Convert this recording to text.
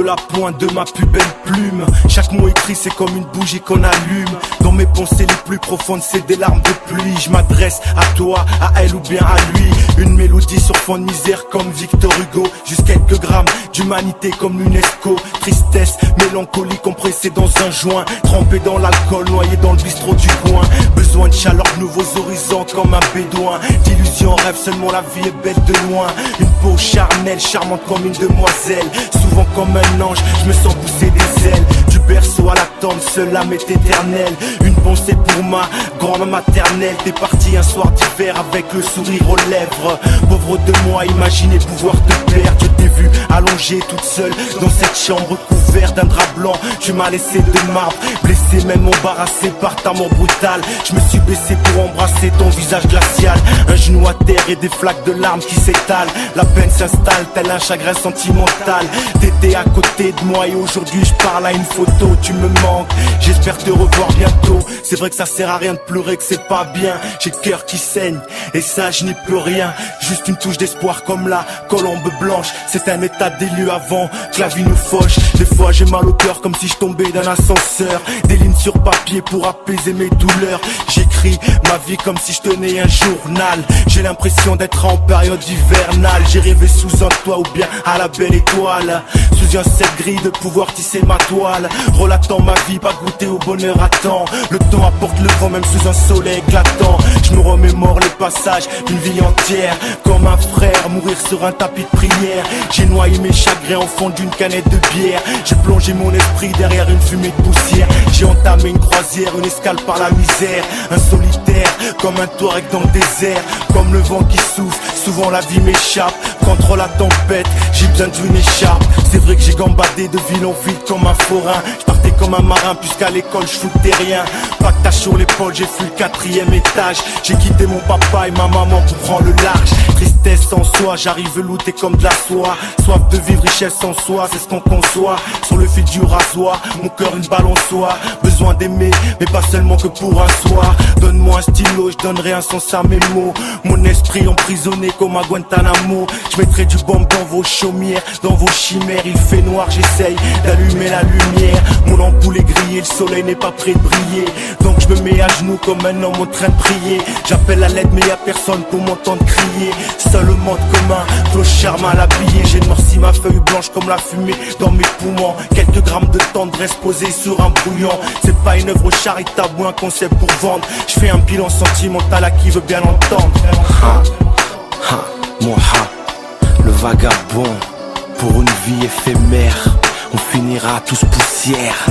la pointe de ma plus belle plume. Chaque mot écrit c'est comme une bougie qu'on allume. Dans mes pensées les plus profondes c'est des larmes de pluie. Je m'adresse à toi, à elle ou bien à lui. Une mélodie sur fond de misère comme Victor Hugo. Juste quelques grammes d'humanité comme l'UNESCO. Tristesse, mélancolie compressée dans un joint. Trempé dans l'alcool, noyé dans le bistrot du coin. Besoin de chaleur, de nouveaux horizons comme un bédouin. D'illusions, rêve, seulement la vie est belle de loin. Une peau charnelle, charmante comme une demoiselle. Souvent comme un ange, je me sens pousser des ailes. Du berceau à la tombe, seule âme est éternelle. Une pensée pour ma grand-mère maternelle. T'es parti un soir d'hiver avec le sourire aux lèvres. Pauvre de moi, imaginez pouvoir te perdre. Je t'ai vu allongée toute seule dans cette chambre couverte d'un drap blanc. Tu m'as laissé de marbre, blessé même embarrassé par ta mort brutale. Je me suis baissé pour embrasser ton visage glacial. Un genou à terre et des flaques de larmes qui s'étalent. La peine s'installe tel un chagrin sentimental. T'étais à côté de moi et aujourd'hui je parle à une photo. Tu me manques, j'espère te revoir bientôt. C'est vrai que ça sert à rien de pleurer, que c'est pas bien. J'ai le cœur qui saigne et ça je n'y peux rien. Juste une touche d'espoir comme la colombe blanche. C'est un état des lieux avant que la vie nous fauche. Des fois j'ai mal au cœur comme si je tombais d'un ascenseur. Des lignes sur papier pour apaiser mes douleurs. J'écris ma vie comme si je tenais un journal. J'ai l'impression d'être en période hivernale. J'ai rêvé sous un toit ou bien à la belle étoile. Sous un ciel gris de pouvoir tisser ma toile. Relatant ma vie, pas goûter au bonheur à temps. Le temps apporte le vent même sous un soleil éclatant. Je me remémore les passages d'une vie entière. Comme un frère, mourir sur un tapis de prière. J'ai noyé mes chagrins au fond d'une canette de bière. J'ai plongé mon esprit derrière une fumée de poussière. J'ai entamé une croisière, une escale par la misère. Un solitaire, comme un touareg dans le désert. Comme le vent qui souffle, souvent la vie m'échappe. Contre la tempête, j'ai besoin d'une écharpe. C'est vrai que j'ai gambadé de ville en ville comme un forain. Je partais comme un marin puisqu'à l'école je foutais rien. Pactage sur l'épaule, j'ai fui le 4e étage. J'ai quitté mon papa et ma maman pour prendre le large. Tristesse en soi, j'arrive velouté comme de la soie. Soif de vivre, richesse en soi, c'est ce qu'on conçoit. Sur le fil du rasoir, mon cœur une balle en soie. Besoin d'aimer, mais pas seulement que pour un soir. Donne-moi un stylo, je donnerai un sens à mes mots. Mon esprit emprisonné comme à Guantanamo. Je mettrai du bombe dans vos chaumières, dans vos chimères. Il fait noir, j'essaye d'allumer la lumière. Mon ampoule est grillée, le soleil n'est pas prêt de briller. Donc je me mets à genoux comme un homme en train de prier. J'appelle à l'aide mais y'a personne pour m'entendre crier. Seul le monde commun, clochard mal habillé. J'ai noirci ma feuille blanche comme la fumée dans mes poumons. Quelques grammes de tendresse posés sur un brouillon. C'est pas une œuvre charitable ou un concept pour vendre. Je fais un bilan sentimental à qui veut bien l'entendre. Mon le vagabond, pour une vie éphémère, on finira tous poussière.